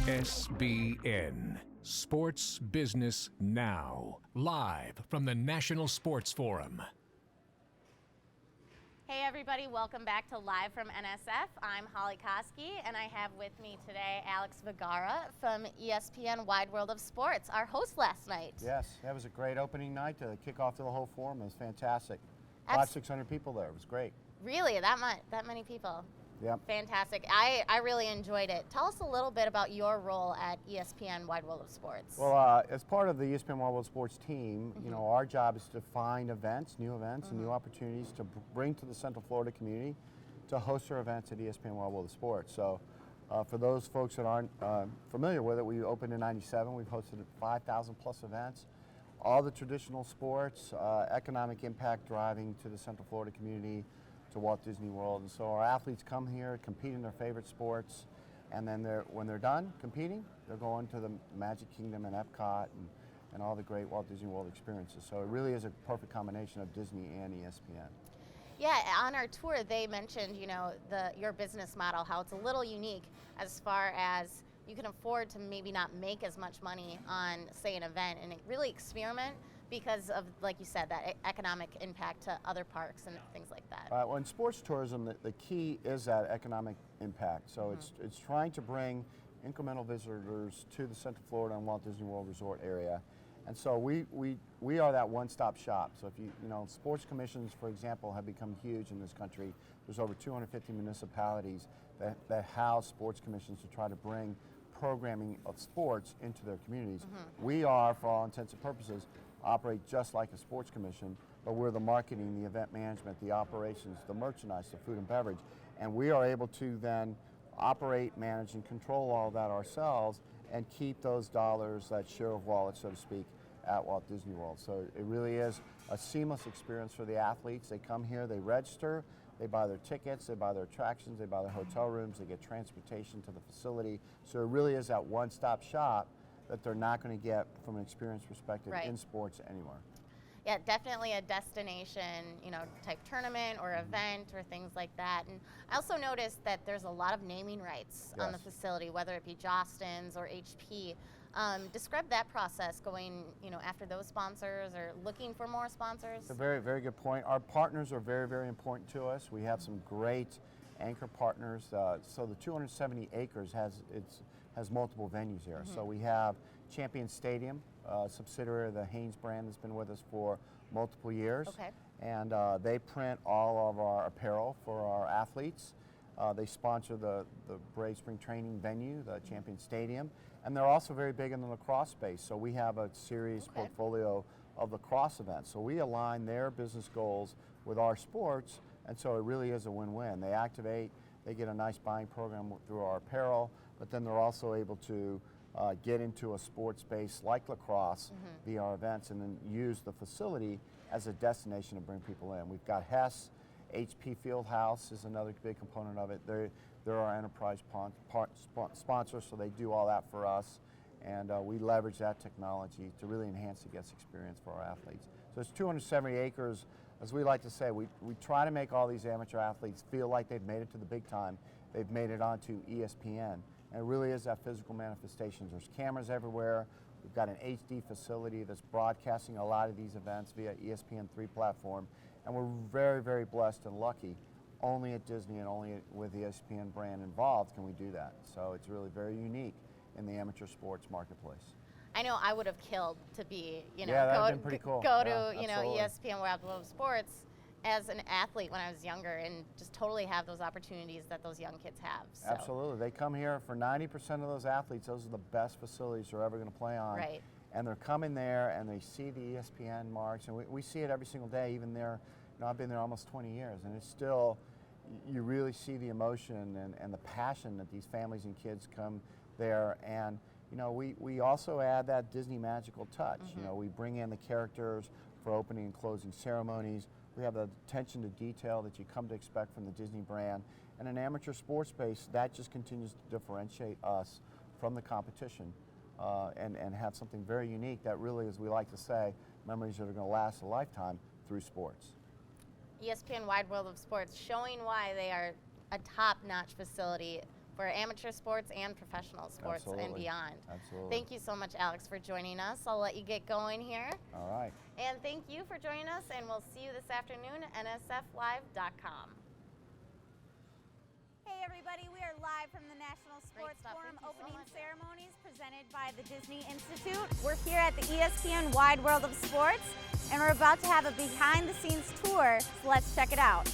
ESPN Sports Business Now, live from the National Sports Forum. Hey everybody, welcome back to Live from NSF. I'm Holly Koski, and I have with me today Alex Vergara from ESPN Wide World of Sports, our host last night. Yes, that was a great opening night to kick off the whole forum. It was fantastic. 600 people there. It was great. Really, that many people? Yep. Fantastic. I really enjoyed it. Tell us a little bit about your role at ESPN Wide World of Sports. Well, as part of the ESPN Wide World of Sports team, you know, our job is to find events, and new opportunities to bring to the Central Florida community to host our events at ESPN Wide World of Sports. So, for those folks that aren't familiar with it, we opened in '97. We've hosted 5,000 plus events, all the traditional sports, economic impact driving to the Central Florida community, to Walt Disney World. And so our athletes come here, compete in their favorite sports, and then when they're done competing, they're going to the Magic Kingdom and Epcot and all the great Walt Disney World experiences. So it really is a perfect combination of Disney and ESPN. Yeah, on our tour they mentioned, you know, your business model, how it's a little unique as far as you can afford to maybe not make as much money on, say, an event, and really experiment because of, like you said, that economic impact to other parks and things like that. Well, in sports tourism, the key is that economic impact. So it's trying to bring incremental visitors to the Central Florida and Walt Disney World Resort area. And so we are that one-stop shop. So if you know, sports commissions, for example, have become huge in this country. There's over 250 municipalities that house sports commissions to try to bring programming of sports into their communities. We are, for all intents and purposes, operate just like a sports commission, but we're the marketing, the event management, the operations, the merchandise, the food and beverage, and we are able to then operate, manage, and control all that ourselves and keep those dollars, that share of wallet, so to speak, at Walt Disney World. So it really is a seamless experience for the athletes. They come here, they register, they buy their tickets, they buy their attractions, they buy their hotel rooms, they get transportation to the facility. So it really is that one-stop shop that they're not going to get from an experience perspective in sports anywhere. Yeah, definitely a destination, you know, type tournament or event or things like that. And I also noticed that there's a lot of naming rights on the facility, whether it be Jostens or HP. Describe that process, going, you know, after those sponsors or looking for more sponsors. It's a very, very good point. Our partners are very, very important to us. We have some great anchor partners. So the 270 acres has multiple venues here. So we have Champion Stadium, a subsidiary of the Haynes brand that's been with us for multiple years. And they print all of our apparel for our athletes. They sponsor the Brave Spring Training venue, the Champion Stadium, and they're also very big in the lacrosse space. So we have a series portfolio of lacrosse events. So we align their business goals with our sports, and so it really is a win-win. They activate, they get a nice buying program through our apparel, but then they're also able to get into a sports space like lacrosse via our events, and then use the facility as a destination to bring people in. We've got Hess, HP Fieldhouse is another big component of it. They're our enterprise sponsor, so they do all that for us, and we leverage that technology to really enhance the guest experience for our athletes. So it's 270 acres. As we like to say, we try to make all these amateur athletes feel like they've made it to the big time. They've made it onto ESPN. And it really is that physical manifestation. There's cameras everywhere. We've got an HD facility that's broadcasting a lot of these events via ESPN3 platform. And we're very, very blessed and lucky. Only at Disney and only with the ESPN brand involved can we do that. So it's really very unique in the amateur sports marketplace. I know I would have killed to be, you know, go to you know, ESPN Wide World of Sports as an athlete when I was younger, and just totally have those opportunities that those young kids have. So. Absolutely. They come here for 90% of those athletes. Those are the best facilities they're ever going to play on. Right. And they're coming there and they see the ESPN marks, and we see it every single day, even there. You know, I've been there almost 20 years, and it's still, you really see the emotion and the passion that these families and kids come there. And you know, we also add that Disney magical touch. You know, we bring in the characters for opening and closing ceremonies. We have the attention to detail that you come to expect from the Disney brand. And in amateur sports space, that just continues to differentiate us from the competition and have something very unique that really, as we like to say, memories that are going to last a lifetime through sports. ESPN Wide World of Sports, showing why they are a top-notch facility for amateur sports and professional sports and Absolutely. beyond. Absolutely. Thank you so much, Alex, for joining us. I'll let you get going here. All right. And thank you for joining us, and we'll see you this afternoon at nsflive.com. Hey everybody, we are live from the National Sports stuff. Forum Thank you so opening much. ceremonies presented by the Disney Institute. We're here at the ESPN Wide World of Sports, and we're about to have a behind-the-scenes tour, so let's check it out.